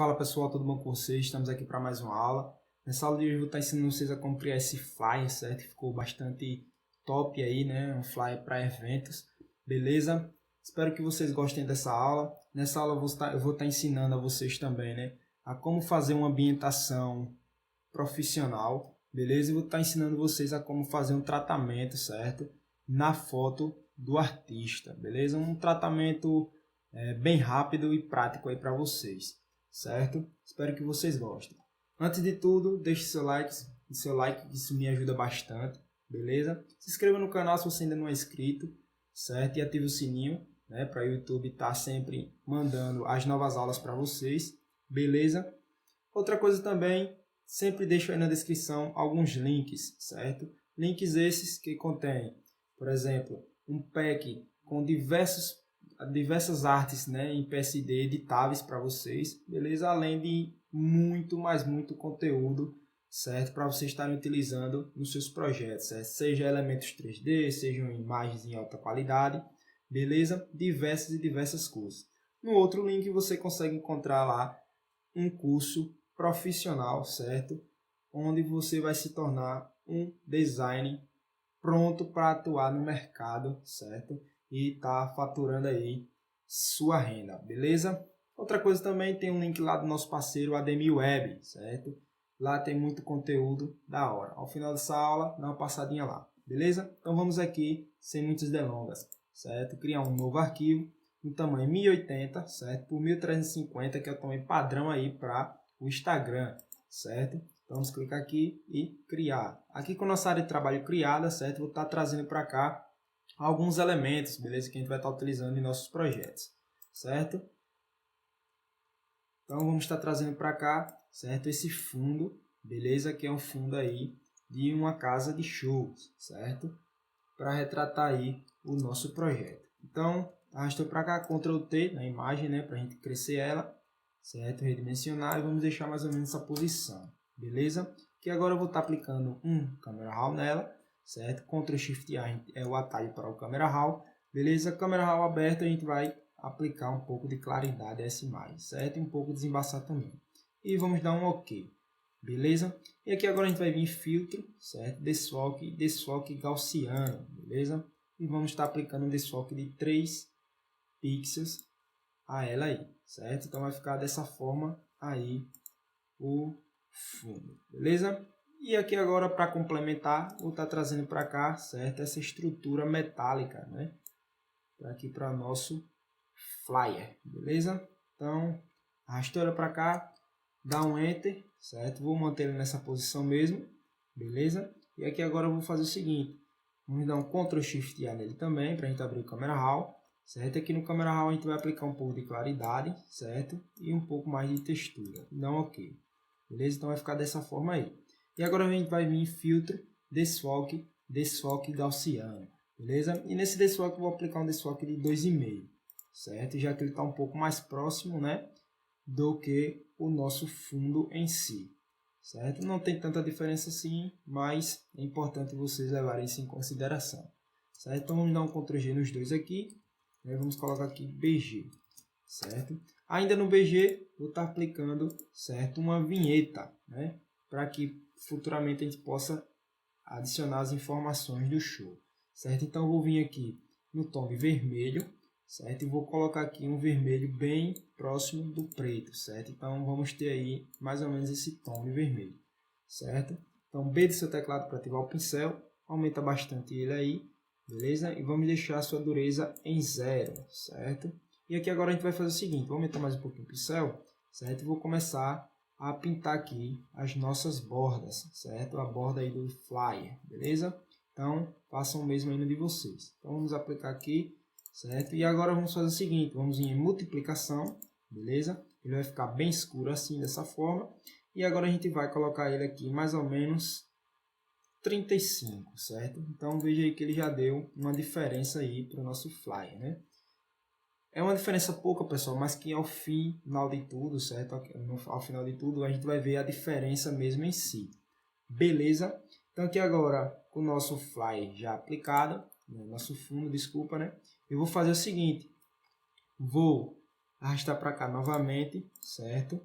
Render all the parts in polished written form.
Fala pessoal, tudo bom com vocês? Estamos aqui para mais uma aula. Nessa aula de hoje eu vou estar ensinando vocês a como criar esse flyer, certo? Ficou bastante top aí, né? Um flyer para eventos, beleza? Espero que vocês gostem dessa aula. Nessa aula eu vou estar ensinando a vocês também, né? A como fazer uma ambientação profissional, beleza? E vou estar ensinando vocês a como fazer um tratamento, certo? Na foto do artista, beleza? Um tratamento bem rápido e prático aí para vocês, certo? Espero que vocês gostem. Antes de tudo, deixe seu like, isso me ajuda bastante, beleza? Se inscreva no canal se você ainda não é inscrito, certo? E ative o sininho, né, para o YouTube estar sempre mandando as novas aulas para vocês, beleza? Outra coisa também, sempre deixo aí na descrição alguns links, certo? Links esses que contêm, por exemplo, um pack com diversas artes, né, em PSD editáveis para vocês, beleza? Além de muito conteúdo, certo? Para vocês estarem utilizando nos seus projetos, certo? Seja elementos 3D, sejam imagens em alta qualidade, beleza? Diversas coisas. No outro link você consegue encontrar lá um curso profissional, certo? Onde você vai se tornar um designer pronto para atuar no mercado, certo? E tá faturando aí sua renda, beleza? Outra coisa também, tem um link lá do nosso parceiro Ademir Web, certo? Lá tem muito conteúdo da hora. Ao final dessa aula, dá uma passadinha lá, beleza? Então vamos aqui, sem muitas delongas, certo? Criar um novo arquivo no tamanho 1080, certo? Por 1350, que é o tamanho padrão aí para o Instagram, certo? Então, vamos clicar aqui e criar. Aqui com a nossa área de trabalho criada, certo? Vou estar trazendo para cá alguns elementos, beleza? Que a gente vai estar utilizando em nossos projetos, certo? Então, vamos estar trazendo para cá, certo? Esse fundo, beleza? Que é um fundo aí de uma casa de shows, certo? Para retratar aí o nosso projeto. Então, arrastou para cá, Ctrl T na imagem, né? Para a gente crescer ela, certo? Redimensionar e vamos deixar mais ou menos essa posição. Beleza? Que agora eu vou estar aplicando um Camera Raw nela, certo? Ctrl Shift A é o atalho para o Camera Raw. Beleza? Camera Raw aberto, a gente vai aplicar um pouco de claridade a essa imagem, certo? E um pouco desembaçar também. E vamos dar um OK. Beleza? E aqui agora a gente vai vir em filtro, certo? Desfoque gaussiano, beleza? E vamos estar aplicando um desfoque de 3 pixels a ela aí, certo? Então vai ficar dessa forma aí o fundo, beleza? E aqui agora, para complementar, vou estar trazendo para cá, certo? Essa estrutura metálica, né? Aqui para nosso flyer, beleza? Então, arrasta ela para cá, dá um Enter, certo? Vou manter ele nessa posição mesmo, beleza? E aqui agora eu vou fazer o seguinte, vamos dar um Ctrl Shift A nele também, para a gente abrir o Camera Raw, certo? Aqui no Camera Raw a gente vai aplicar um pouco de claridade, certo? E um pouco mais de textura, dá um OK. Beleza? Então vai ficar dessa forma aí. E agora a gente vai vir em filtro, desfoque gaussiano, beleza? E nesse desfoque eu vou aplicar um desfoque de 2,5, certo? Já que ele está um pouco mais próximo, né, do que o nosso fundo em si, certo? Não tem tanta diferença assim, mas é importante vocês levarem isso em consideração, certo? Então vamos dar um Ctrl G nos dois aqui, né? Vamos colocar aqui BG, certo? Ainda no BG, vou estar aplicando, certo, uma vinheta, né, para que futuramente a gente possa adicionar as informações do show, certo? Então, eu vou vir aqui no tom de vermelho, certo? E vou colocar aqui um vermelho bem próximo do preto, certo? Então, vamos ter aí mais ou menos esse tom de vermelho, certo? Então, B do seu teclado para ativar o pincel, aumenta bastante ele aí, beleza? E vamos deixar a sua dureza em 0, certo? E aqui agora a gente vai fazer o seguinte, vou aumentar mais um pouquinho o pincel, certo? E vou começar a pintar aqui as nossas bordas, certo? A borda aí do flyer, beleza? Então, façam o mesmo aí no de vocês. Então, vamos aplicar aqui, certo? E agora vamos fazer o seguinte, vamos em multiplicação, beleza? Ele vai ficar bem escuro assim, dessa forma. E agora a gente vai colocar ele aqui mais ou menos 35, certo? Então, veja aí que ele já deu uma diferença aí para o nosso flyer, né? É uma diferença pouca, pessoal, mas que ao final de tudo, certo? Ao final de tudo, a gente vai ver a diferença mesmo em si. Beleza? Então, aqui agora, com o nosso flyer já aplicado, nosso fundo, desculpa, né? Eu vou fazer o seguinte. Vou arrastar para cá novamente, certo?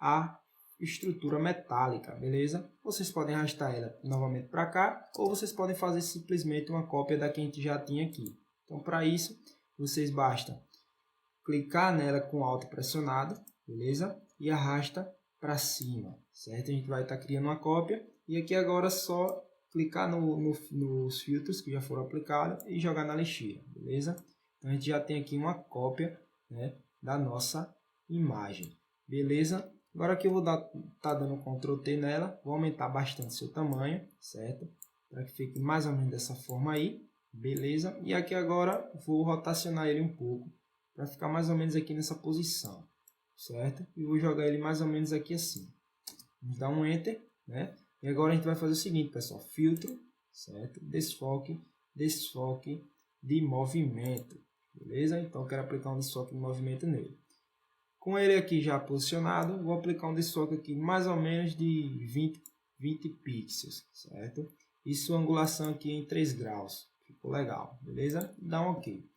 a estrutura metálica, beleza? Vocês podem arrastar ela novamente para cá, ou vocês podem fazer simplesmente uma cópia da que a gente já tinha aqui. Então, para isso, vocês basta clicar nela com Alt pressionado, beleza? E arrasta para cima, certo? A gente vai estar criando uma cópia, e aqui agora é só clicar nos filtros que já foram aplicados e jogar na lixeira, beleza? Então, a gente já tem aqui uma cópia, né, da nossa imagem, beleza? Agora aqui eu vou tá dando Ctrl T nela, vou aumentar bastante seu tamanho, certo? Para que fique mais ou menos dessa forma aí, beleza? E aqui agora vou rotacionar ele um pouco, para ficar mais ou menos aqui nessa posição, certo? E vou jogar ele mais ou menos aqui assim. Vamos dar um Enter, né? E agora a gente vai fazer o seguinte, pessoal, filtro, certo? Desfoque, desfoque de movimento, beleza? Então eu quero aplicar um desfoque de movimento nele. Com ele aqui já posicionado, vou aplicar um desfoque aqui mais ou menos de 20 pixels, certo? E sua angulação aqui em 3 graus. Ficou legal, beleza? Dá um OK.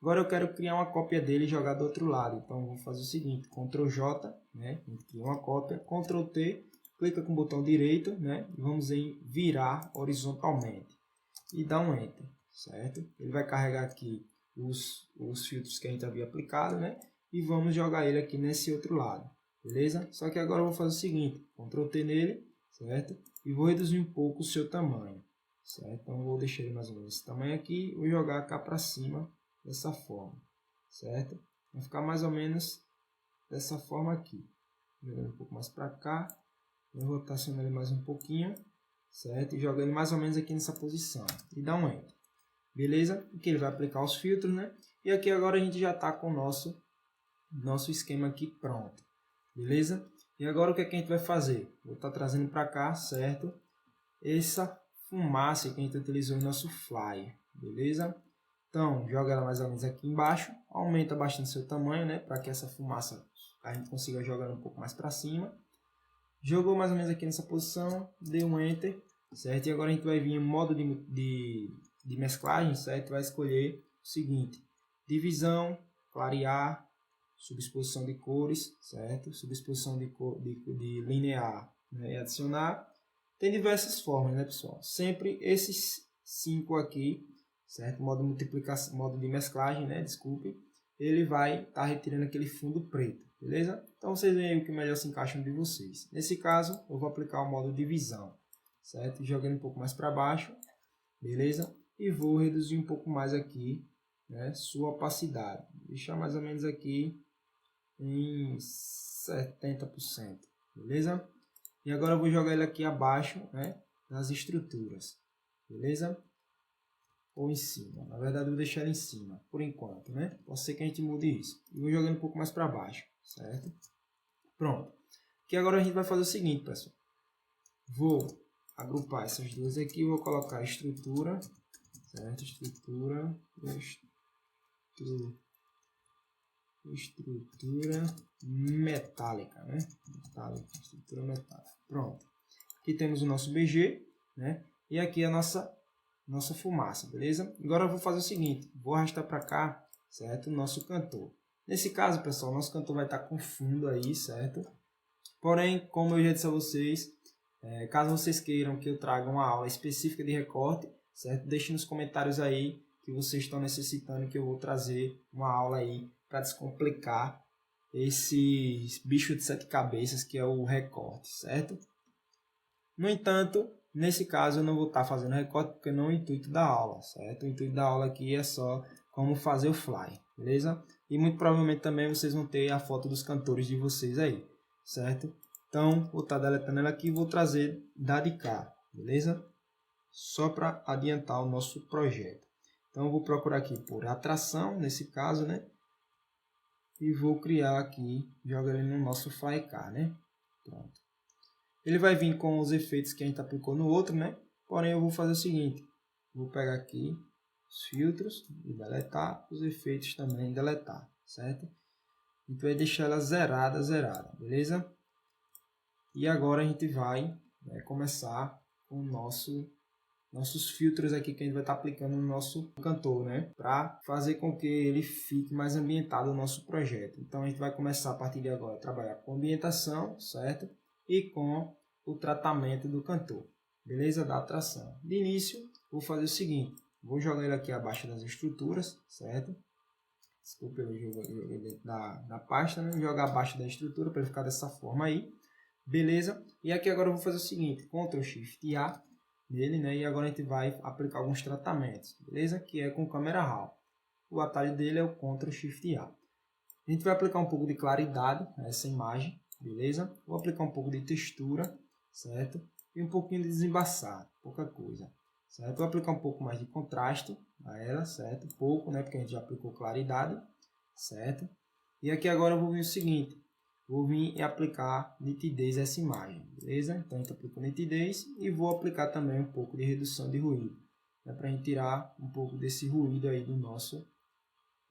Agora eu quero criar uma cópia dele e jogar do outro lado. Então vou fazer o seguinte, Ctrl J, né? Cria uma cópia, Ctrl T, clica com o botão direito, né? E vamos em virar horizontalmente. E dá um Enter, certo? Ele vai carregar aqui os filtros que a gente havia aplicado, né? E vamos jogar ele aqui nesse outro lado, beleza? Só que agora eu vou fazer o seguinte, Ctrl T nele, certo? E vou reduzir um pouco o seu tamanho, certo? Então eu vou deixar ele mais ou menos esse tamanho aqui, vou jogar cá para cima dessa forma, certo? Vai ficar mais ou menos dessa forma aqui, jogando um pouco mais para cá, vou rotacionar ele mais um pouquinho, certo? E joga ele mais ou menos aqui nessa posição e dá um Enter, beleza? Aqui ele vai aplicar os filtros, né? E aqui agora a gente já está com o nosso esquema aqui pronto, beleza? E agora o que é que a gente vai fazer? Vou estar trazendo para cá, certo? Essa fumaça que a gente utilizou em nosso flyer, beleza? Então, joga ela mais ou menos aqui embaixo, aumenta bastante seu tamanho, né? Para que essa fumaça a gente consiga jogar um pouco mais para cima. Jogou mais ou menos aqui nessa posição, deu um Enter, certo? E agora a gente vai vir em modo de mesclagem, certo? Vai escolher o seguinte, divisão, clarear, subexposição de cores, certo? Subexposição de linear, né? E adicionar. Tem diversas formas, né, pessoal? Sempre esses 5 aqui, certo? Modo de multiplicação, modo de mesclagem, né? Desculpe. Ele vai estar retirando aquele fundo preto, beleza? Então vocês veem o que melhor se encaixa de vocês. Nesse caso, eu vou aplicar o modo divisão, certo? Jogando um pouco mais para baixo, beleza? E vou reduzir um pouco mais aqui, né? Sua opacidade. Deixar mais ou menos aqui em 70%, beleza? E agora eu vou jogar ele aqui abaixo, né, nas estruturas, beleza? Ou em cima, na verdade eu vou deixar ele em cima, por enquanto, né? Pode ser que a gente mude isso. E vou jogando um pouco mais para baixo, certo? Pronto. Aqui agora a gente vai fazer o seguinte, pessoal. Vou agrupar essas duas aqui, vou colocar estrutura, certo? Estrutura metálica, né? Estrutura metálica. Pronto. Aqui temos o nosso BG, né? E aqui a nossa fumaça, beleza? Agora eu vou fazer o seguinte, vou arrastar para cá, certo? O nosso cantor. Nesse caso, pessoal, o nosso cantor vai estar com fundo aí, certo? Porém, como eu já disse a vocês, caso vocês queiram que eu traga uma aula específica de recorte, certo? Deixe nos comentários aí que vocês estão necessitando que eu vou trazer uma aula aí para descomplicar esse bicho de 7 cabeças que é o recorte, certo? No entanto, nesse caso eu não vou estar fazendo recorte porque não é o intuito da aula, certo? O intuito da aula aqui é só como fazer o fly, beleza? E muito provavelmente também vocês vão ter a foto dos cantores de vocês aí, certo? Então, vou estar deletando ela aqui e vou trazer da de cá, beleza? Só para adiantar o nosso projeto. Então, eu vou procurar aqui por atração, nesse caso, né? E vou criar aqui, joga ele no nosso flycar, né? Pronto. Ele vai vir com os efeitos que a gente aplicou no outro, né? Porém, eu vou fazer o seguinte. Vou pegar aqui os filtros e deletar. Os efeitos também deletar, certo? Então, vai deixar ela zerada, beleza? E agora a gente vai, né, começar com o nosso nossos filtros aqui que a gente vai estar aplicando no nosso cantor, né? Para fazer com que ele fique mais ambientado no nosso projeto. Então a gente vai começar a partir de agora a trabalhar com ambientação, certo? E com o tratamento do cantor, beleza? Da atração. De início, vou fazer o seguinte, vou jogar ele aqui abaixo das estruturas, certo? Desculpa, eu joguei dentro da pasta, né? Jogar abaixo da estrutura para ele ficar dessa forma aí, beleza? E aqui agora eu vou fazer o seguinte, Ctrl Shift A nele, né? E agora a gente vai aplicar alguns tratamentos, beleza? Que é com câmera RAW. O atalho dele é o Ctrl Shift A. A gente vai aplicar um pouco de claridade nessa imagem, beleza? Vou aplicar um pouco de textura, certo? E um pouquinho de desembaçado, pouca coisa, certo? Vou aplicar um pouco mais de contraste a ela, certo? Pouco, né? Porque a gente já aplicou claridade, certo? E aqui agora eu vou vir o seguinte, vou vir e aplicar nitidez a essa imagem, beleza? Então a gente aplica nitidez e vou aplicar também um pouco de redução de ruído, né? Para a gente tirar um pouco desse ruído aí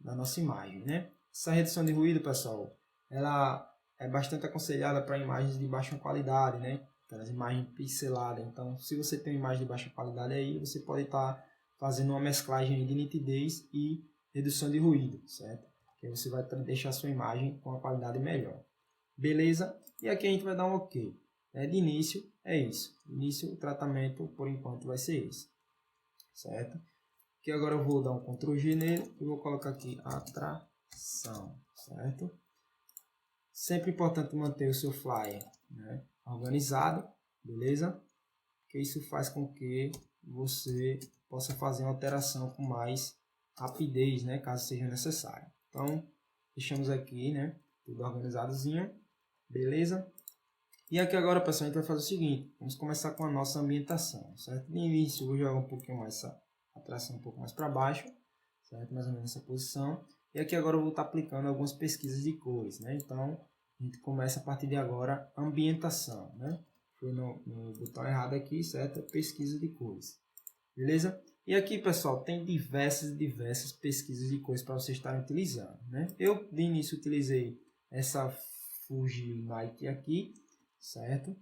da nossa imagem, né? Essa redução de ruído, pessoal, ela é bastante aconselhada para imagens de baixa qualidade, né? Aquelas imagens pixeladas. Então, se você tem uma imagem de baixa qualidade aí, você pode estar fazendo uma mesclagem de nitidez e redução de ruído, certo? Que aí você vai deixar a sua imagem com uma qualidade melhor. Beleza? E aqui a gente vai dar um OK. De início, é isso. De início, o tratamento, por enquanto, vai ser esse. Certo? Aqui agora eu vou dar um Ctrl G nele e vou colocar aqui atração, certo? Sempre importante manter o seu flyer, né, organizado, beleza? Porque isso faz com que você possa fazer uma alteração com mais rapidez, né, caso seja necessário. Então, deixamos aqui, né, tudo organizadozinho, beleza? E aqui agora, pessoal, a gente vai fazer o seguinte, vamos começar com a nossa ambientação, certo? No início, eu vou jogar um pouquinho mais essa atração um pouco mais para baixo, certo? Mais ou menos nessa posição. E aqui agora eu vou estar aplicando algumas pesquisas de cores, né? Então, a gente começa a partir de agora ambientação, né? Foi no botão errado aqui, certo? Pesquisa de cores, beleza? E aqui, pessoal, tem diversas pesquisas de cores para vocês estarem utilizando, né? Eu, de início, utilizei essa Fuji Night aqui, certo?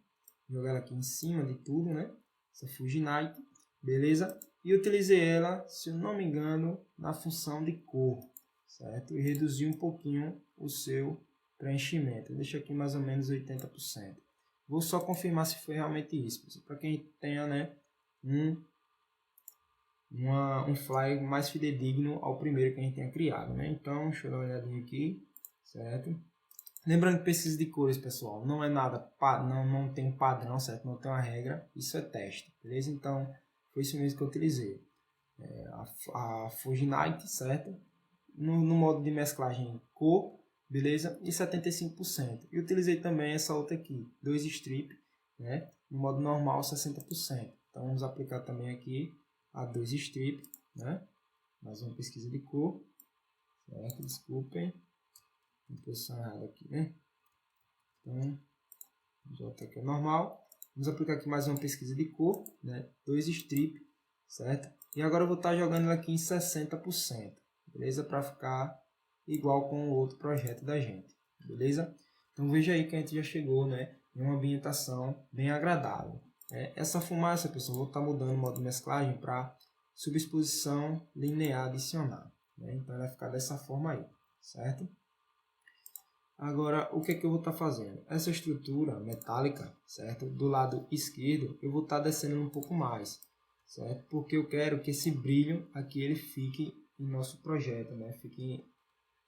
Jogar ela aqui em cima de tudo, né? Essa Fuji Night, beleza? E utilizei ela, se eu não me engano, na função de cor, certo? E reduzi um pouquinho o seu preenchimento. Deixa aqui mais ou menos 80%. Vou só confirmar se foi realmente isso, para quem tenha, né, um flyer mais fidedigno ao primeiro que a gente tenha criado, né? Então, deixa eu dar uma olhadinha aqui, certo? Lembrando que pesquisa de cores, pessoal, não é nada, não tem um padrão, certo? Não tem uma regra, isso é teste, beleza? Então, foi isso mesmo que eu utilizei. A Fuji Night, certo? No modo de mesclagem cor, beleza? E 75%. E utilizei também essa outra aqui, 2 strip, né? No modo normal, 60%. Então, vamos aplicar também aqui a 2 strip, né? Mais uma pesquisa de cor, certo? Desculpem. Posição errada aqui, né? Então, J aqui é normal. Vamos aplicar aqui mais uma pesquisa de cor, né? 2 strip, certo? E agora eu vou estar jogando ele aqui em 60%, beleza? Para ficar igual com o outro projeto da gente, beleza? Então veja aí que a gente já chegou, né, em uma ambientação bem agradável. Essa fumaça, pessoal, eu vou estar mudando o modo de mesclagem para subexposição linear adicionar, né? Então vai ficar dessa forma aí, certo? Agora, o que é que eu vou estar fazendo? Essa estrutura metálica, certo? Do lado esquerdo, eu vou estar descendo um pouco mais, certo? Porque eu quero que esse brilho aqui ele fique em nosso projeto, né? Fique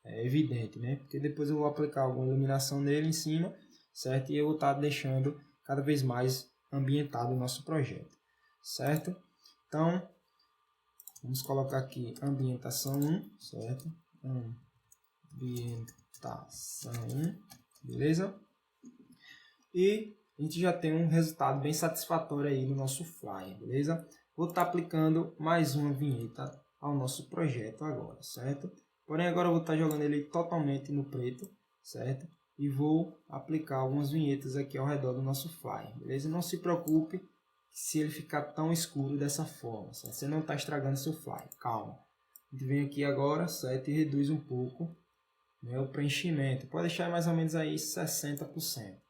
evidente, né? Porque depois eu vou aplicar alguma iluminação nele em cima, certo? E eu vou estar deixando cada vez mais ambientado o nosso projeto, certo? Então, vamos colocar aqui ambientação 1, certo? Ambientação 1, beleza? E a gente já tem um resultado bem satisfatório aí no nosso flyer, beleza? Vou estar aplicando mais uma vinheta ao nosso projeto agora, certo? Porém agora eu vou estar jogando ele totalmente no preto, certo? E vou aplicar algumas vinhetas aqui ao redor do nosso flyer, beleza? Não se preocupe se ele ficar tão escuro dessa forma, certo? Você não está estragando seu flyer, calma. A gente vem aqui agora, certo? E reduz um pouco, né, o preenchimento. Pode deixar mais ou menos aí 60%,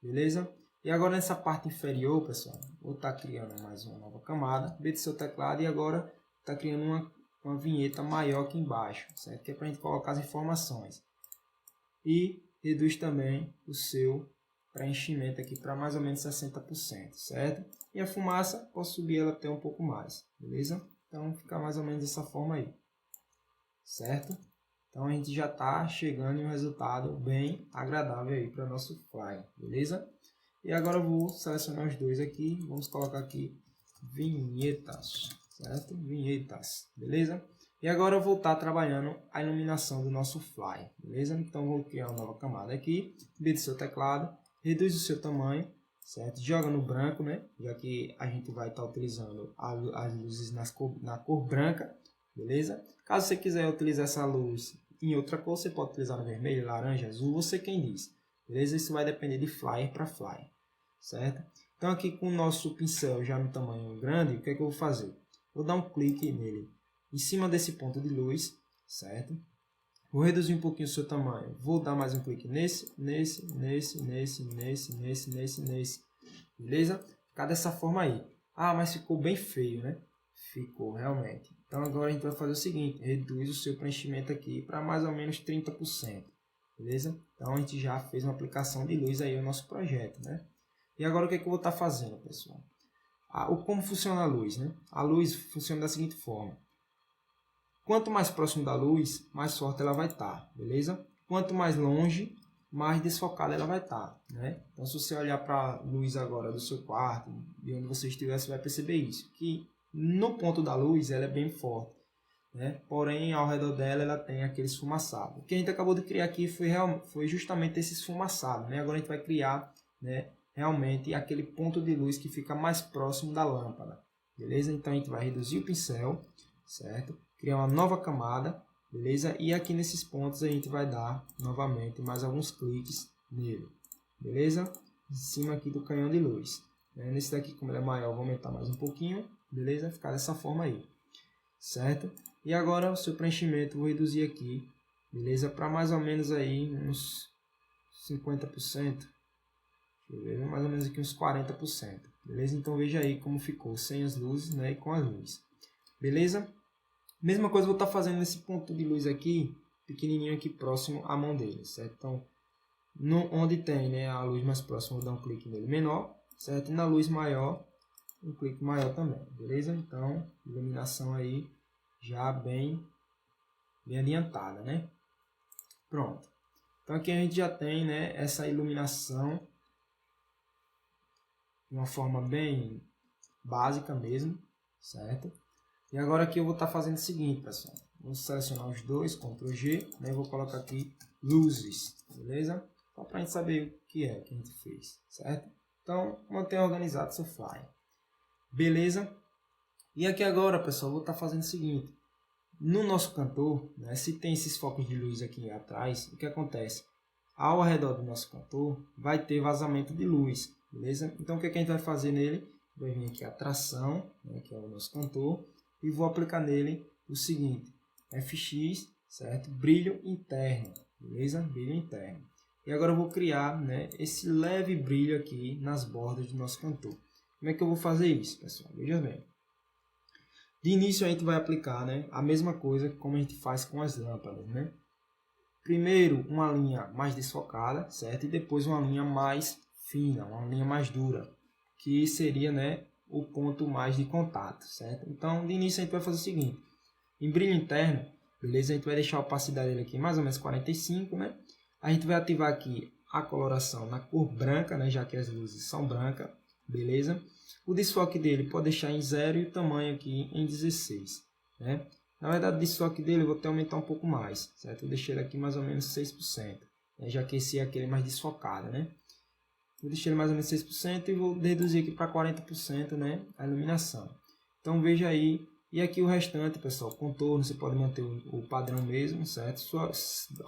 beleza? E agora nessa parte inferior, pessoal, vou estar criando mais uma nova camada, B do seu teclado, e agora está criando uma vinheta maior aqui embaixo, certo? Que é para a gente colocar as informações. E reduz também o seu preenchimento aqui para mais ou menos 60%, certo? E a fumaça, posso subir ela até um pouco mais, beleza? Então fica mais ou menos dessa forma aí, certo? Então a gente já está chegando em um resultado bem agradável aí para o nosso flyer, beleza? E agora eu vou selecionar os dois aqui, vamos colocar aqui vinhetas, certo? Vinhetas, beleza? E agora eu vou estar trabalhando a iluminação do nosso flyer, beleza? Então vou criar uma nova camada aqui, B do seu teclado, reduz o seu tamanho, certo? Joga no branco, né? Já que a gente vai estar utilizando as luzes na cor branca, beleza? Caso você quiser utilizar essa luz em outra cor, você pode utilizar no vermelho, laranja, azul, você quem diz, beleza? Isso vai depender de flyer para flyer, certo? Então aqui com o nosso pincel já no tamanho grande, o que é que eu vou fazer? Vou dar um clique nele em cima desse ponto de luz, certo? Vou reduzir um pouquinho o seu tamanho. Vou dar mais um clique nesse. Beleza? Ficar dessa forma aí. Ah, mas ficou bem feio, né? Ficou, realmente. Então agora a gente vai fazer o seguinte. Reduz o seu preenchimento aqui para mais ou menos 30%. Beleza? Então a gente já fez uma aplicação de luz aí no nosso projeto, né? E agora o que é que eu vou estar fazendo, pessoal? Como funciona a luz, né? A luz funciona da seguinte forma. Quanto mais próximo da luz, mais forte ela vai estar, beleza? Quanto mais longe, mais desfocada ela vai estar, né? Então, se você olhar para a luz agora do seu quarto, de onde você estiver, você vai perceber isso, que no ponto da luz ela é bem forte, né? Porém, ao redor dela ela tem aquele esfumaçado. O que a gente acabou de criar aqui foi justamente esse esfumaçado, né? Agora a gente vai criar, né, realmente aquele ponto de luz que fica mais próximo da lâmpada, beleza? Então, a gente vai reduzir o pincel, certo? Criar uma nova camada, beleza? E aqui nesses pontos a gente vai dar novamente mais alguns cliques nele, beleza? Em cima aqui do canhão de luz. Nesse daqui, como ele é maior, eu vou aumentar mais um pouquinho, beleza? Ficar dessa forma aí, certo? E agora o seu preenchimento, vou reduzir aqui, beleza? Para mais ou menos aí uns 50%. Deixa eu ver, mais ou menos aqui uns 40%, beleza? Então veja aí como ficou, sem as luzes, né? E com as luzes, beleza? Mesma coisa eu vou estar fazendo nesse ponto de luz aqui, pequenininho aqui próximo à mão dele, certo? Então, onde tem, né, a luz mais próxima, vou dar um clique nele menor, certo? E na luz maior, um clique maior também, beleza? Então, iluminação aí já bem adiantada, né? Pronto. Então aqui a gente já tem, né, essa iluminação de uma forma bem básica mesmo, certo? E agora aqui eu vou estar fazendo o seguinte, pessoal. Vou selecionar os dois, Ctrl G, né? Vou colocar aqui luzes, beleza? Só para a gente saber o que é que a gente fez, certo? Então, mantenha organizado seu flyer. Beleza? E aqui agora, pessoal, eu vou estar fazendo o seguinte. No nosso cantor, né, se tem esses focos de luz aqui atrás, o que acontece? Ao redor do nosso cantor, vai ter vazamento de luz, beleza? Então, o que a gente vai fazer nele? Vai vir aqui a tração, né, que é o nosso cantor, e vou aplicar nele o seguinte, FX, certo? Brilho interno, beleza? Brilho interno. E agora eu vou criar, né, esse leve brilho aqui nas bordas do nosso cantor. Como é que eu vou fazer isso, pessoal? Veja bem. De início a gente vai aplicar, né, a mesma coisa como a gente faz com as lâmpadas, né? Primeiro uma linha mais desfocada, certo? E depois uma linha mais fina, uma linha mais dura, que seria, né, o ponto mais de contato, certo? Então, de início a gente vai fazer o seguinte, em brilho interno, beleza? A gente vai deixar a opacidade dele aqui mais ou menos 45, né? A gente vai ativar aqui a coloração na cor branca, né, já que as luzes são brancas, beleza? O desfoque dele pode deixar em 0 e o tamanho aqui em 16, né? Na verdade, o desfoque dele eu vou até aumentar um pouco mais, certo? Eu deixei ele aqui mais ou menos 6%, né? Já que esse é aquele mais desfocado, né? Vou deixar ele mais ou menos 6% e vou reduzir aqui para 40%, né, a iluminação. Então veja aí, e aqui o restante, pessoal, contorno, você pode manter o padrão mesmo, certo?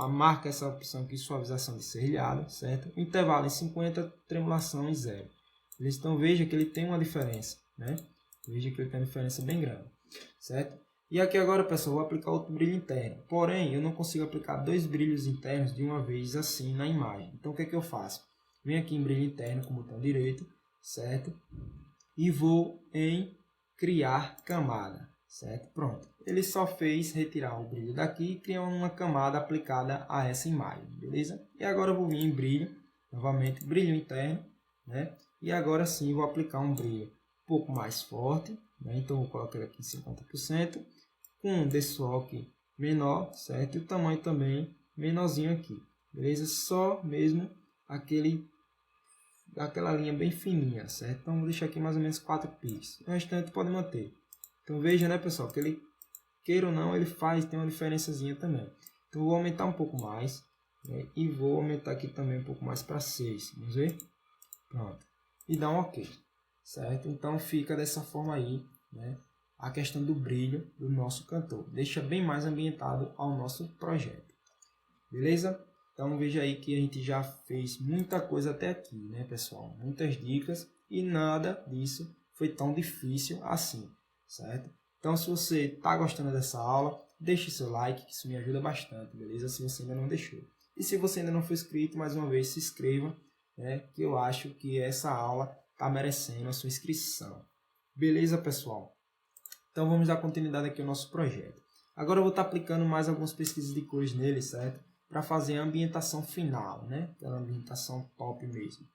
Marca essa opção aqui, suavização de serrilhado, certo? Intervalo em 50, tremulação em 0. Então veja que ele tem uma diferença, né? Veja que ele tem uma diferença bem grande, certo? E aqui agora, pessoal, vou aplicar outro brilho interno. Porém, eu não consigo aplicar dois brilhos internos de uma vez assim na imagem. Então o que é que eu faço? venho aqui em brilho interno com o botão direito, certo? E vou em criar camada, certo? Pronto. Ele só fez retirar o brilho daqui e criar uma camada aplicada a essa imagem, beleza? E agora eu vou vir em brilho, novamente, brilho interno, né? E agora sim vou aplicar um brilho um pouco mais forte, né? Então vou colocar ele aqui em 50%, com um desfoque menor, certo? E o tamanho também menorzinho aqui, beleza? Só mesmo aquela linha bem fininha, certo? Então vou deixar aqui mais ou menos 4 pixels. O restante pode manter. Então veja, né, pessoal, que ele, queira ou não, ele tem uma diferençazinha também. Então vou aumentar um pouco mais, né? E vou aumentar aqui também um pouco mais para 6. Vamos ver? Pronto. E dá um OK, certo? Então fica dessa forma aí, né? A questão do brilho do nosso cantor. Deixa bem mais ambientado ao nosso projeto. Beleza? Então veja aí que a gente já fez muita coisa até aqui, né, pessoal? Muitas dicas e nada disso foi tão difícil assim, certo? Então se você está gostando dessa aula, deixe seu like, que isso me ajuda bastante, beleza? Se você ainda não deixou. E se você ainda não for inscrito, mais uma vez se inscreva, né? Que eu acho que essa aula está merecendo a sua inscrição. Beleza, pessoal? Então vamos dar continuidade aqui ao nosso projeto. Agora eu vou estar aplicando mais algumas pesquisas de cores nele, certo? Para fazer a ambientação final, né? Aquela ambientação top mesmo.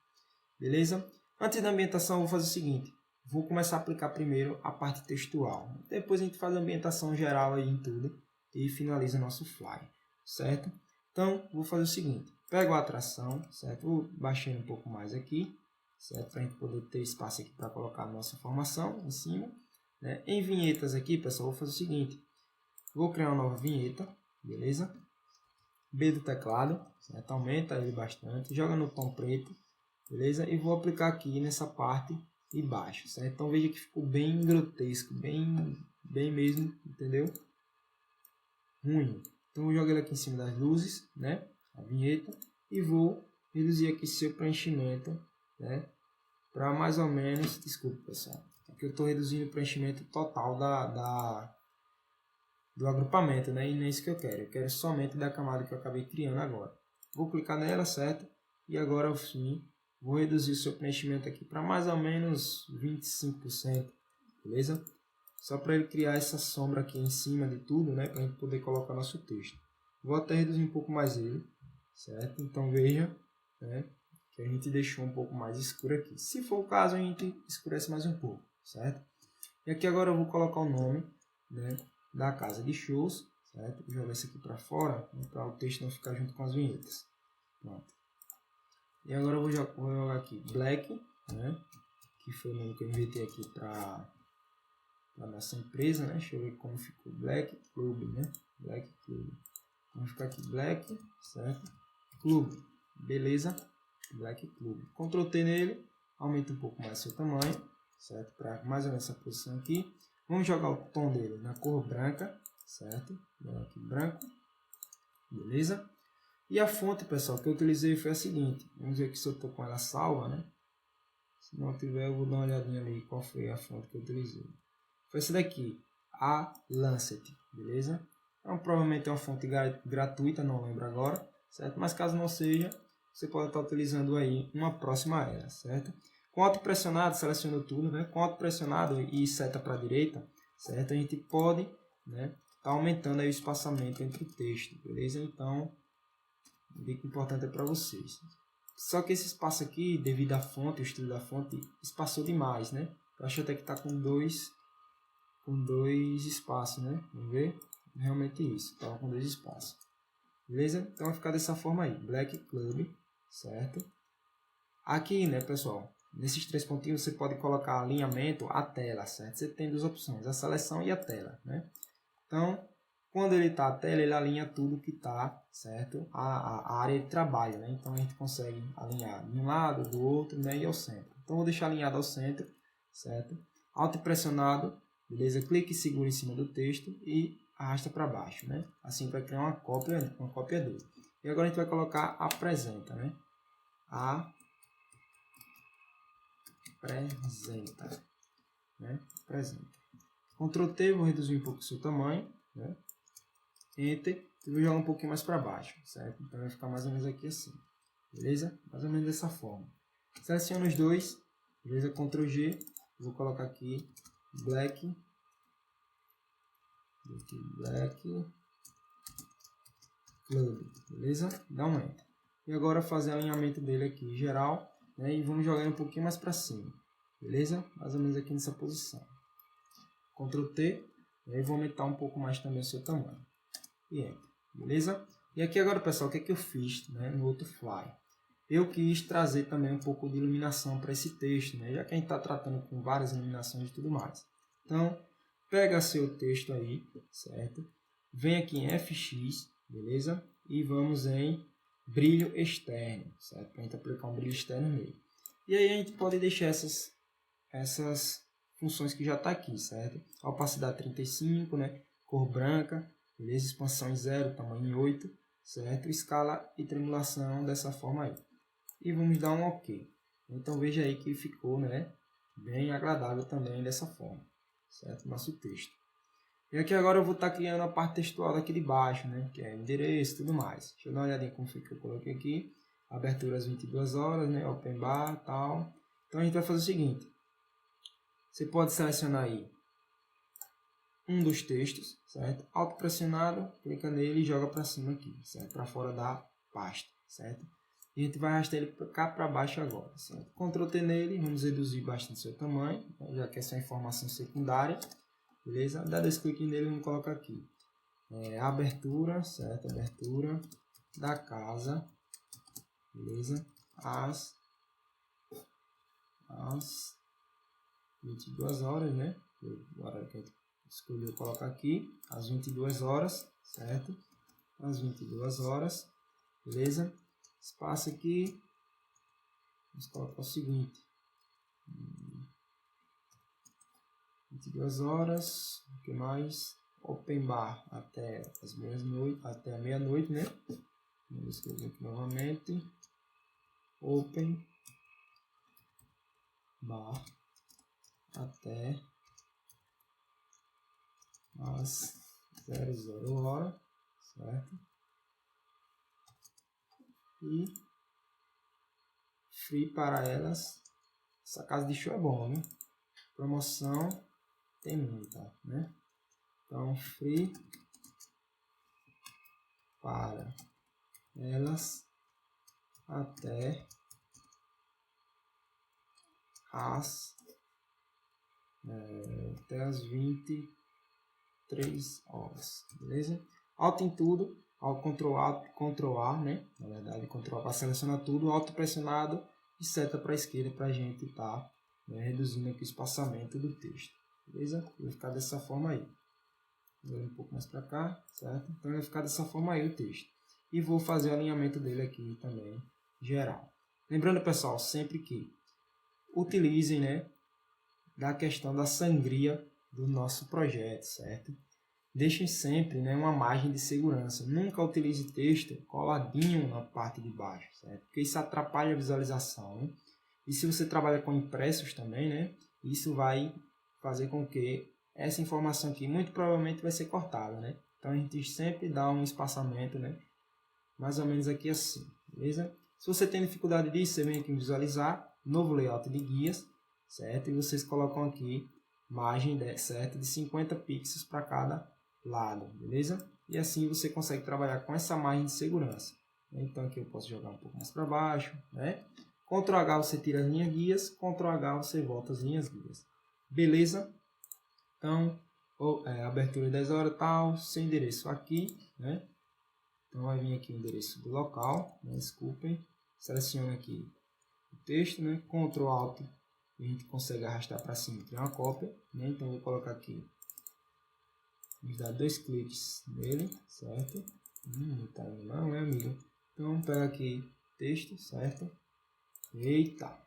Beleza? Antes da ambientação, eu vou fazer o seguinte. Vou começar a aplicar primeiro a parte textual. Depois a gente faz a ambientação geral aí em tudo e finaliza o nosso flyer, certo? Então, vou fazer o seguinte. Pego a atração, certo? Vou baixando um pouco mais aqui, certo? Para a gente poder ter espaço aqui para colocar a nossa informação em cima. Né? Em vinhetas aqui, pessoal, vou fazer o seguinte. Vou criar uma nova vinheta, beleza? B do teclado, certo? Aumenta ele bastante, joga no tom preto, beleza? E vou aplicar aqui nessa parte de baixo, certo? Então veja que ficou bem grotesco, bem mesmo, entendeu? Ruim. Então vou jogar ele aqui em cima das luzes, né? A vinheta, e vou reduzir aqui seu preenchimento, né? Para mais ou menos, desculpa pessoal, aqui eu estou reduzindo o preenchimento total do agrupamento, né? E não é isso que eu quero somente da camada que eu acabei criando agora. Vou clicar nela, certo? E agora ao fim, vou reduzir o seu preenchimento aqui para mais ou menos 25%, beleza? Só para ele criar essa sombra aqui em cima de tudo, né? Para a gente poder colocar nosso texto. Vou até reduzir um pouco mais ele, certo? Então veja, né? Que a gente deixou um pouco mais escuro aqui. Se for o caso, a gente escurece mais um pouco, certo? E aqui agora eu vou colocar o nome, né, da casa de shows, certo? Vou jogar isso aqui para fora, né, para o texto não ficar junto com as vinhetas. Pronto. E agora eu vou jogar aqui Black, né, que foi o nome que eu inventei aqui para a nossa empresa, né? Deixa eu ver como ficou. Black Club, né? Black Club. Vamos ficar aqui Black, certo? Club, beleza? Black Club. Ctrl T nele, aumenta um pouco mais seu tamanho, certo? Para mais ou menos essa posição aqui. Vamos jogar o tom dele na cor branca, certo? Aqui branco, beleza? E a fonte, pessoal, que eu utilizei foi a seguinte. Vamos ver aqui se eu estou com ela salva, né? Se não tiver, eu vou dar uma olhadinha ali qual foi a fonte que eu utilizei. Foi essa daqui, a Lancet, beleza? Então, provavelmente é uma fonte gratuita, não lembro agora, certo? Mas caso não seja, você pode estar utilizando aí uma próxima era, certo? Com Alt pressionado, seleciono tudo, né? Com Alt pressionado e seta para a direita, certo? A gente pode, né, tá aumentando aí o espaçamento entre o texto, beleza? Então, a dica importante é para vocês. Só que esse espaço aqui, devido à fonte, o estilo da fonte, espaçou demais, né? Eu acho até que está com dois espaços, né? Vamos ver? Realmente isso, estava com 2 espaços. Beleza? Então vai ficar dessa forma aí, Black Club, certo? Aqui, né, pessoal, nesses 3 pontinhos você pode colocar alinhamento à tela, certo? Você tem 2 opções, a seleção e a tela, né? Então, quando ele está à tela, ele alinha tudo que está, certo? A área de trabalho, né? Então a gente consegue alinhar de um lado, do outro, né? E ao centro. Então vou deixar alinhado ao centro, certo? Alt pressionado, beleza? Clique e segura em cima do texto e arrasta para baixo, né? Assim vai criar uma cópia dele. E agora a gente vai colocar apresenta, né? Apresenta, né? Apresenta. Ctrl T, vou reduzir um pouco o seu tamanho, né? Enter, e vou jogar um pouquinho mais para baixo, certo? Então vai ficar mais ou menos aqui assim. beleza? Mais ou menos dessa forma. Seleciono os dois, beleza? Ctrl G, vou colocar aqui Black Club, beleza? Dá um Enter. E agora fazer o alinhamento dele aqui geral, né? E vamos jogar um pouquinho mais para cima, beleza? Mais ou menos aqui nessa posição. Ctrl T, e aí vou aumentar um pouco mais também o seu tamanho. E Enter, beleza? E aqui agora, pessoal, o que é que eu fiz, né, no outro Fly? Eu quis trazer também um pouco de iluminação para esse texto, né? Já que a gente está tratando com várias iluminações e tudo mais. Então, pega seu texto aí, certo? Vem aqui em FX, beleza? E vamos em brilho externo, certo? Para a gente aplicar um brilho externo nele. E aí a gente pode deixar essas funções que já está aqui, certo? Opacidade 35, né? Cor branca, beleza? Expansão em 0, tamanho em 8, certo? Escala e tremulação dessa forma aí. E vamos dar um OK. Então veja aí que ficou, né, bem agradável também dessa forma, certo? Nosso texto. E aqui agora eu vou estar criando a parte textual daqui de baixo, né, que é endereço e tudo mais. Deixa eu dar uma olhadinha como foi que eu coloquei aqui. Abertura às 22 horas, né, open bar e tal. Então a gente vai fazer o seguinte. Você pode selecionar aí um dos textos, certo? Auto pressionado, clica nele e joga para cima aqui, certo? Para fora da pasta, certo? E a gente vai arrastar ele cá para baixo agora, certo? Ctrl T nele, vamos reduzir bastante o seu tamanho, já que essa é a informação secundária, beleza? Dá dois cliques nele, vamos colocar aqui. Abertura, certo? Abertura da casa, beleza? Às 22 horas, né? O horário que a gente escolheu colocar aqui, às 22 horas, certo? Às 22 horas, beleza? Espaço aqui, vamos colocar o seguinte, 22 horas, o que mais? Open bar até as até a meia-noite, né? Vamos escrever aqui novamente, open bar até às 00 hora, certo? E free para elas. Essa casa de show é bom, né? Promoção tem muita, né? Então, free para elas até as 23 horas, beleza? Alto em tudo, ao Ctrl A, né? Na verdade, Ctrl A para selecionar tudo, alto pressionado e seta para a esquerda para a gente estar, né, reduzindo aqui o espaçamento do texto, beleza? Vai ficar dessa forma aí. Vou um pouco mais para cá, certo? Então vai ficar dessa forma aí o texto. E vou fazer o alinhamento dele aqui também, geral. Lembrando, pessoal, sempre que utilizem, né, da questão da sangria do nosso projeto, certo? Deixem sempre, né, uma margem de segurança. Nunca utilize texto coladinho na parte de baixo, certo? Porque isso atrapalha a visualização, né? E se você trabalha com impressos também, né, isso vai fazer com que essa informação aqui muito provavelmente vai ser cortada, né? Então a gente sempre dá um espaçamento, né, mais ou menos aqui assim, beleza? Se você tem dificuldade disso, você vem aqui em visualizar, novo layout de guias, certo? E vocês colocam aqui margem, certo, de 50 pixels para cada lado, beleza? E assim você consegue trabalhar com essa margem de segurança. Então aqui eu posso jogar um pouco mais para baixo, né? Ctrl H você tira as linhas guias, Ctrl H você volta as linhas guias. Beleza? Então, abertura de 10 horas tal, seu endereço aqui, né? Então vai vir aqui o endereço do local, né? Desculpem. Seleciona aqui o texto, né? Ctrl Alt, e a gente consegue arrastar para cima, criar uma cópia, né? Então vou colocar aqui, vamos dar dois cliques nele, certo? Não tá indo não, amigo? Então pega aqui texto, certo? Eita!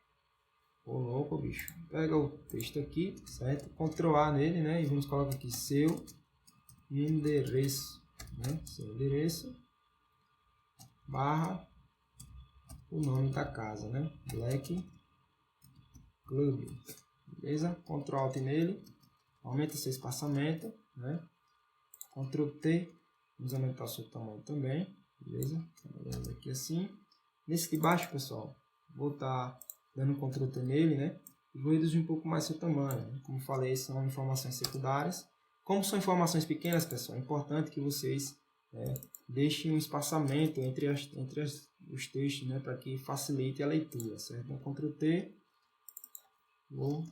Ô louco, bicho. Pega o texto aqui, certo? Ctrl A nele, né? E vamos colocar aqui seu endereço, né? Seu endereço barra o nome da casa, né? Black Club. Beleza? Ctrl Alt nele. Aumenta seu espaçamento, né? Ctrl T. Vamos aumentar o seu tamanho também. Beleza? Vamos aqui assim. Nesse de baixo, pessoal, vou estar dando Ctrl T nele, né? E vou reduzir um pouco mais seu tamanho. Como falei, são informações secundárias. Como são informações pequenas, pessoal, é importante que vocês deixem um espaçamento entre os textos, né? Para que facilite a leitura, certo? Então, Ctrl T, vou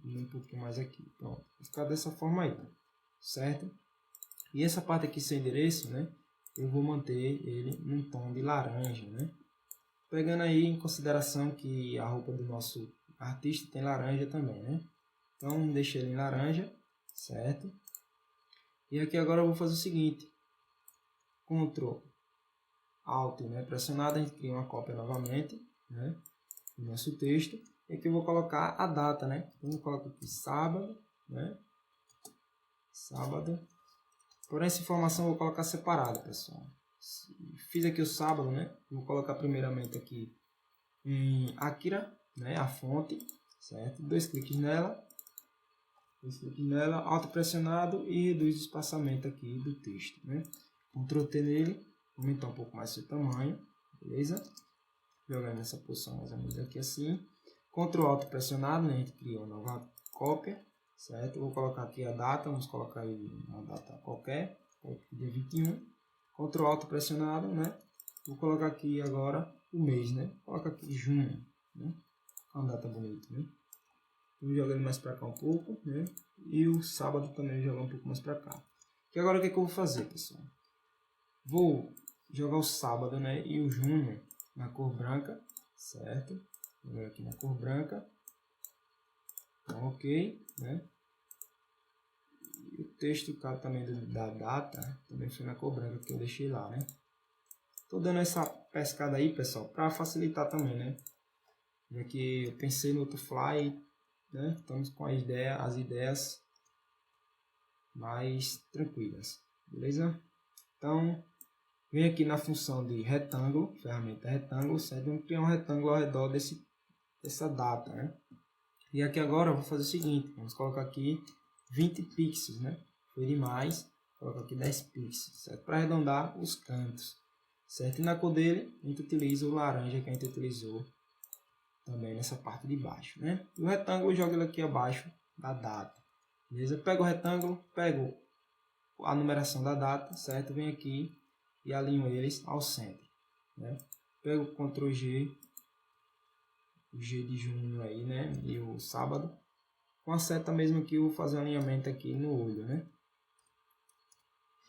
um pouquinho mais aqui. Pronto, vai ficar dessa forma aí, certo? E essa parte aqui, seu endereço, né? Eu vou manter ele num tom de laranja, né? Pegando aí em consideração que a roupa do nosso artista tem laranja também, né? Então, deixa ele em laranja, certo? E aqui agora eu vou fazer o seguinte. Ctrl Alt, né? Pressionado, a gente cria uma cópia novamente, né? Do nosso texto. E aqui eu vou colocar a data, né? Então, eu coloco aqui sábado, né? Sábado. Porém, essa informação eu vou colocar separada, pessoal. Fiz aqui o sábado, né? Vou colocar primeiramente aqui em Akira, né? A fonte, certo? Dois cliques nela, alto pressionado e reduz o espaçamento aqui do texto, né? Ctrl T nele, aumentar um pouco mais seu tamanho, beleza? Jogar nessa posição mais ou menos aqui assim. Ctrl Alt pressionado, né? A gente criou uma nova cópia, certo? Vou colocar aqui a data, vamos colocar aí uma data qualquer, dia 21. Ctrl Alt pressionado, né? Vou colocar aqui agora o mês, né? Coloca aqui junho, né? Uma data bonita, né? Vou jogar ele mais para cá um pouco, né? E o sábado também vou jogar um pouco mais para cá. E agora o que é que eu vou fazer, pessoal? Vou jogar o sábado, né? E o junho na cor branca, certo? Vou jogar aqui na cor branca. Então, ok, né? E o texto também da data também foi na cor branca que eu deixei lá, né? Tô dando essa pescada aí, pessoal, para facilitar também, né? Já que eu pensei no Autofly, né? Estamos com as ideias mais tranquilas, beleza? Então, vem aqui na função de retângulo, ferramenta retângulo, certo? Vamos criar um retângulo ao redor dessa data, né? E aqui agora eu vou fazer o seguinte, vamos colocar aqui 20 pixels, né? Foi demais, colocar aqui 10 pixels, certo? Para arredondar os cantos, certo? E na cor dele, a gente utiliza o laranja que a gente utilizou também nessa parte de baixo, né? E o retângulo eu jogo ele aqui abaixo da data, beleza? Pego o retângulo, pego a numeração da data, certo? Venho aqui e alinho eles ao centro, né? Pego o Ctrl G, o G de junho aí, né? E o sábado. Com a seta mesmo aqui, eu vou fazer um alinhamento aqui no olho, né?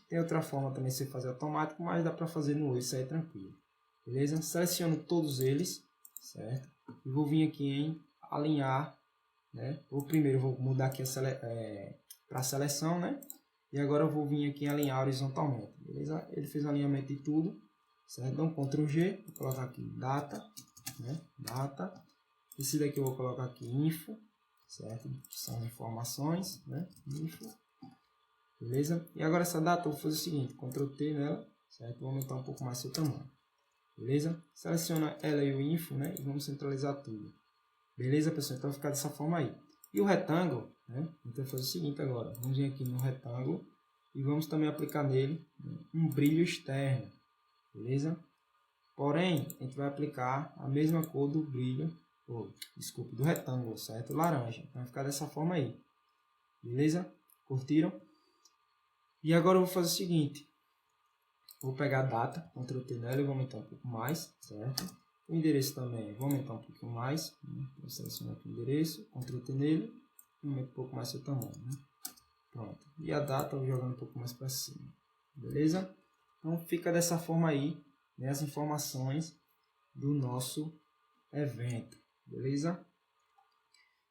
Tem outra forma também de você fazer automático, mas dá para fazer no olho, isso aí é tranquilo. Beleza? Seleciono todos eles, certo? E vou vir aqui em alinhar, né? Primeiro vou mudar aqui para a seleção, né? E agora eu vou vir aqui em alinhar horizontalmente, beleza? Ele fez o alinhamento de tudo, certo? Então Ctrl G, vou colocar aqui data, né? Data. Esse daqui eu vou colocar aqui info, certo? São informações, né? Info. Beleza? E agora essa data eu vou fazer o seguinte, Ctrl T nela, certo? Vou aumentar um pouco mais seu tamanho. Beleza? Seleciona ela e o info, né? E vamos centralizar tudo. Beleza, pessoal? Então vai ficar dessa forma aí. E o retângulo, né? Então vai fazer o seguinte agora. Vamos vir aqui no retângulo e vamos também aplicar nele um brilho externo. Beleza? Porém, a gente vai aplicar a mesma cor do brilho, do retângulo, certo? Laranja. Então vai ficar dessa forma aí. Beleza? Curtiram? E agora eu vou fazer o seguinte. Vou pegar a data, Ctrl T nela e vou aumentar um pouco mais, certo? O endereço também, vou aumentar um pouquinho mais. Né? Vou selecionar aqui o endereço, Ctrl T nele e aumento um pouco mais seu tamanho. Né? Pronto. E a data eu vou jogando um pouco mais para cima. Beleza? Então fica dessa forma aí, né, as informações do nosso evento. Beleza?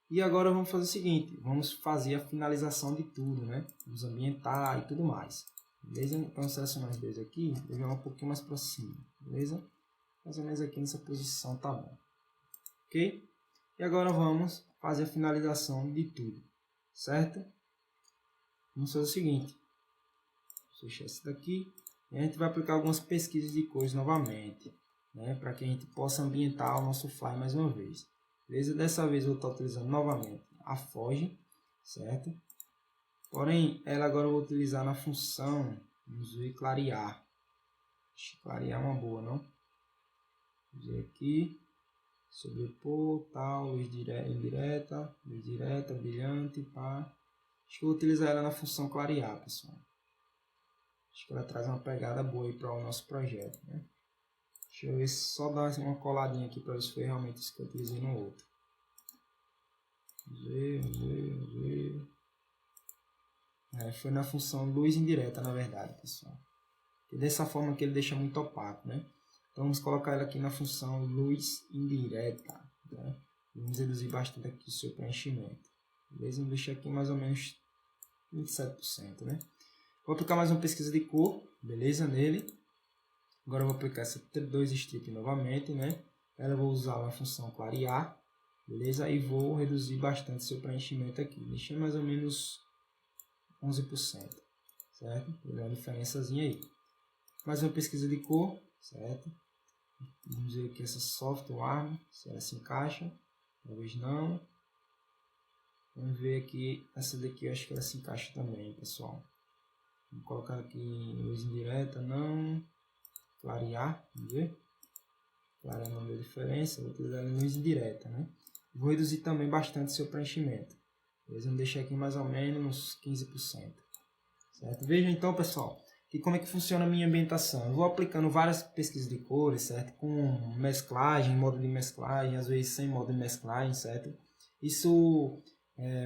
E agora vamos fazer o seguinte, vamos fazer a finalização de tudo, né? Vamos ambientar e tudo mais. Beleza? Então, selecionar os dois aqui, vou jogar um pouquinho mais para cima, beleza? Mais ou menos aqui nessa posição, tá bom. Ok? E agora vamos fazer a finalização de tudo, certo? Vamos fazer o seguinte. Vou fechar esse daqui. E a gente vai aplicar algumas pesquisas de cores novamente, né? Para que a gente possa ambientar o nosso fly mais uma vez. Beleza? Dessa vez eu vou estar utilizando novamente a Foge, certo? Porém, ela agora eu vou utilizar na função, vamos ver, clarear. Clarear é uma boa, não? Fazer aqui, sobrepor, tal, luz indireta, luz direta, brilhante, pá. Acho que eu vou utilizar ela na função clarear, pessoal. Acho que ela traz uma pegada boa aí para o nosso projeto, né? Deixa eu ver se só dar uma coladinha aqui para ver se foi realmente isso que eu utilizei no outro. Vamos ver. Foi na função luz indireta, na verdade, pessoal. E dessa forma que ele deixa muito opaco, né? Então vamos colocar ele aqui na função luz indireta, né? Vamos reduzir bastante aqui o seu preenchimento. Beleza? Vamos deixar aqui mais ou menos 27%, né? Vou aplicar mais uma pesquisa de cor, beleza, nele. Agora eu vou aplicar essa 2 strip novamente, né? Ela eu vou usar uma função clarear, beleza? E vou reduzir bastante seu preenchimento aqui. Deixei mais ou menos 11%, certo? Vou dar uma diferençazinha aí. Mais uma pesquisa de cor, certo? Vamos ver aqui essa soft arm, se ela se encaixa. Talvez não. Vamos ver aqui, essa daqui eu acho que ela se encaixa também, pessoal. Vou colocar aqui em luz indireta, não. Clarear, vamos ver. Clarear não deu diferença, vou utilizar em luz indireta, né? Vou reduzir também bastante seu preenchimento. Vamos deixar aqui mais ou menos 15%. Certo? Veja então, pessoal, que como é que funciona a minha ambientação. Eu vou aplicando várias pesquisas de cores, certo? Com mesclagem, modo de mesclagem, às vezes sem modo de mesclagem, certo? Isso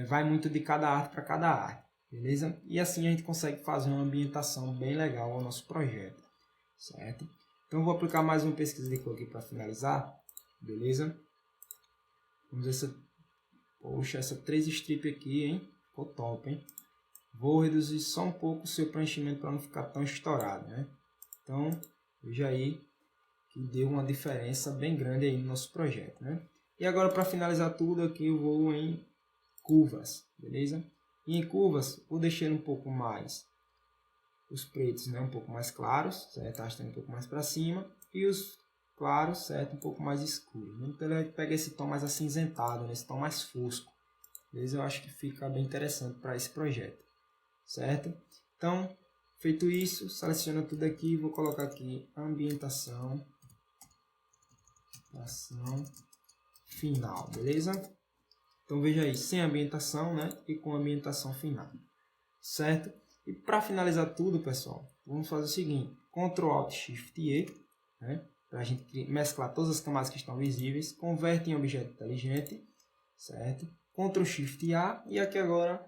vai muito de cada arte para cada arte, beleza? E assim a gente consegue fazer uma ambientação bem legal ao nosso projeto, certo? Então eu vou aplicar mais uma pesquisa de cor aqui para finalizar, beleza? Vamos ver essa... Poxa, essa 3 strip aqui, hein? Ficou top, hein? Vou reduzir só um pouco o seu preenchimento para não ficar tão estourado, né? Então, veja aí que deu uma diferença bem grande aí no nosso projeto, né? E agora, para finalizar tudo aqui, eu vou em curvas, beleza? E em curvas, vou deixar um pouco mais os pretos, né? Um pouco mais claros, certo? Arrastando um pouco mais para cima. E os claros, certo? Um pouco mais escuros. Então, ele pega esse tom mais acinzentado, né? Esse tom mais fosco. Beleza? Eu acho que fica bem interessante para esse projeto. Certo? Então, feito isso, seleciono tudo aqui, vou colocar aqui ambientação, ação final, beleza? Então veja aí, sem ambientação, né? E com ambientação final, certo? E para finalizar tudo, pessoal, vamos fazer o seguinte: Ctrl Alt Shift E, né? Para a gente mesclar todas as camadas que estão visíveis, converte em objeto inteligente, certo? Ctrl Shift A e aqui agora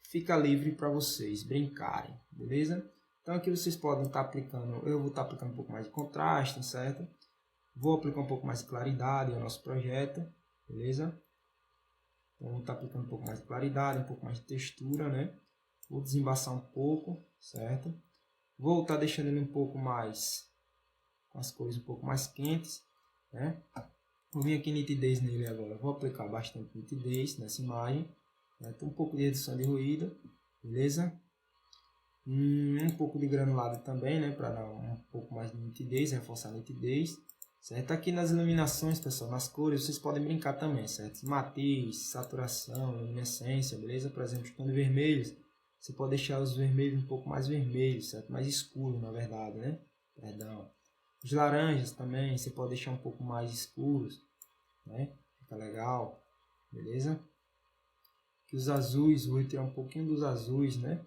fica livre para vocês brincarem, beleza? Então aqui vocês podem estar aplicando, eu vou estar aplicando um pouco mais de contraste, certo? Vou aplicar um pouco mais de claridade ao nosso projeto, beleza? Então vou estar aplicando um pouco mais de claridade, um pouco mais de textura, né? Vou desembaçar um pouco, certo? Vou estar deixando ele um pouco mais, com as cores um pouco mais quentes, né? Vou vir aqui em nitidez nele agora, vou aplicar bastante nitidez nessa imagem, certo? Um pouco de redução de ruído, beleza? Um pouco de granulado também, né, para dar um pouco mais de nitidez, reforçar a nitidez, certo? Aqui nas iluminações, pessoal, nas cores, vocês podem brincar também, certo? Matiz, saturação, luminescência, beleza? Por exemplo, tom de vermelhos, você pode deixar os vermelhos um pouco mais vermelhos, certo? Mais escuro, na verdade, né? Perdão. Os laranjas também, você pode deixar um pouco mais escuros, né? Fica legal, beleza? Aqui os azuis, vou retirar um pouquinho dos azuis, né?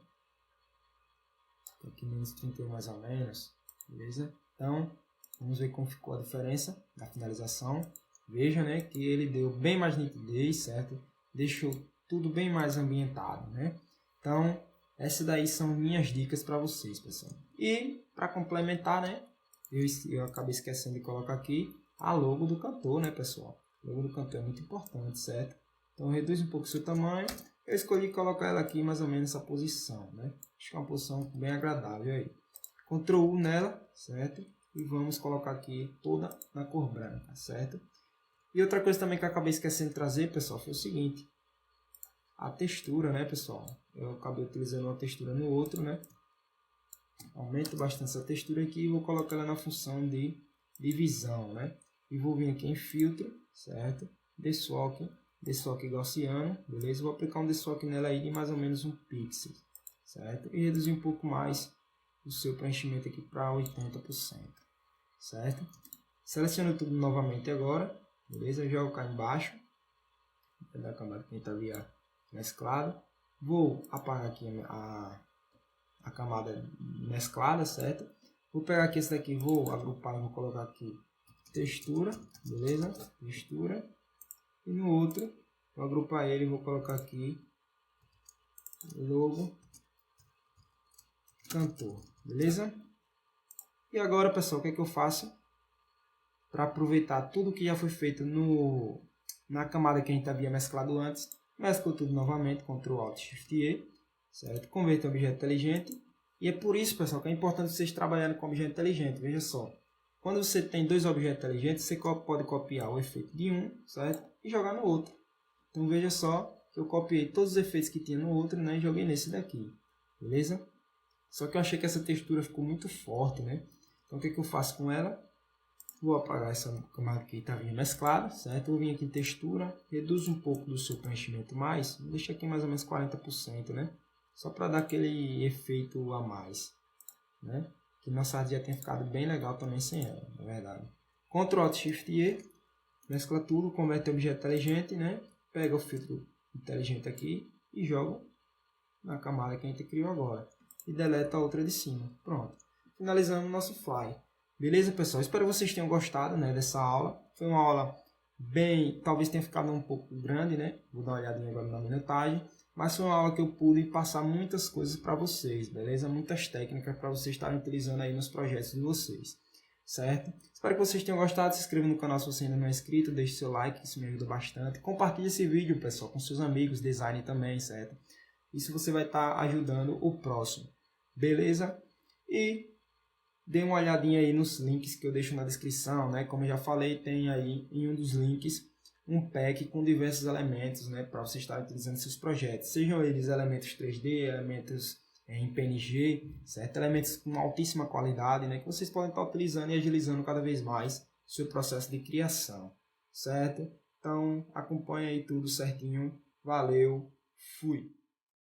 Aqui menos 31 mais ou menos, beleza? Então, vamos ver como ficou a diferença da finalização. Veja, né, que ele deu bem mais nitidez, certo? Deixou tudo bem mais ambientado, né? Então, essas daí são minhas dicas para vocês, pessoal. E, para complementar, né, eu acabei esquecendo de colocar aqui a logo do cantor, né, pessoal? A logo do cantor é muito importante, certo? Então, reduz um pouco o seu tamanho. Eu escolhi colocar ela aqui mais ou menos nessa posição, né? Acho que é uma posição bem agradável aí. Ctrl U nela, certo? E vamos colocar aqui toda na cor branca, certo? E outra coisa também que eu acabei esquecendo de trazer, pessoal, foi o seguinte. A textura, né, pessoal? Eu acabei utilizando uma textura no outro, né? Aumento bastante essa textura aqui e vou colocar ela na função de divisão, né? E vou vir aqui em filtro, certo? Desfoque gaussiano, beleza? Vou aplicar um desfoque nela aí de mais ou menos 1 pixel, certo? E reduzir um pouco mais o seu preenchimento aqui para 80%, certo? Seleciono tudo novamente agora, beleza? Jogo cá embaixo, da camada que a gente havia mesclado. Vou apagar aqui a camada mesclada, certo? Vou pegar aqui esse daqui, vou agrupar e vou colocar aqui textura, beleza? Textura. E no outro, vou agrupar ele e vou colocar aqui logo cantor, beleza? E agora, pessoal, o que é que eu faço? Para aproveitar tudo que já foi feito na camada que a gente havia mesclado antes, mesclo tudo novamente, Ctrl Alt Shift E, certo? Converto em objeto inteligente. E é por isso, pessoal, que é importante vocês trabalharem com objeto inteligente. Veja só, quando você tem dois objetos inteligentes, você pode copiar o efeito de um, certo? E jogar no outro. Então veja só que eu copiei todos os efeitos que tinha no outro, né? E joguei nesse daqui, beleza? Só que eu achei que essa textura ficou muito forte, né? Então o que eu faço com ela? Vou apagar essa camada que está mesclada, certo? Vou vir aqui em textura, reduzo um pouco do seu preenchimento mais, deixa aqui mais ou menos 40%, né? Só para dar aquele efeito a mais, né? Que nossa arte já tem ficado bem legal também sem ela, na verdade. Ctrl Alt Shift E, mescla tudo, converte em objeto inteligente, né? Pega o filtro inteligente aqui e joga na camada que a gente criou agora. E deleta a outra de cima. Pronto. Finalizamos o nosso fly. Beleza, pessoal? Espero que vocês tenham gostado, né, dessa aula. Foi uma aula bem... talvez tenha ficado um pouco grande, né? Vou dar uma olhadinha agora na minutagem. Mas foi uma aula que eu pude passar muitas coisas para vocês, beleza? Muitas técnicas para vocês estarem utilizando aí nos projetos de vocês, certo? Espero que vocês tenham gostado. Se inscreva no canal se você ainda não é inscrito. Deixe seu like, isso me ajuda bastante. Compartilhe esse vídeo, pessoal, com seus amigos, design também, certo? Isso você vai estar ajudando o próximo, beleza? E dê uma olhadinha aí nos links que eu deixo na descrição, né? Como eu já falei, tem aí em um dos links um pack com diversos elementos, né? Para você estar utilizando seus projetos. Sejam eles elementos 3D, elementos em PNG, certo? Elementos com altíssima qualidade, né? Que vocês podem estar utilizando e agilizando cada vez mais o seu processo de criação, certo? Então, acompanhe aí tudo certinho. Valeu, fui!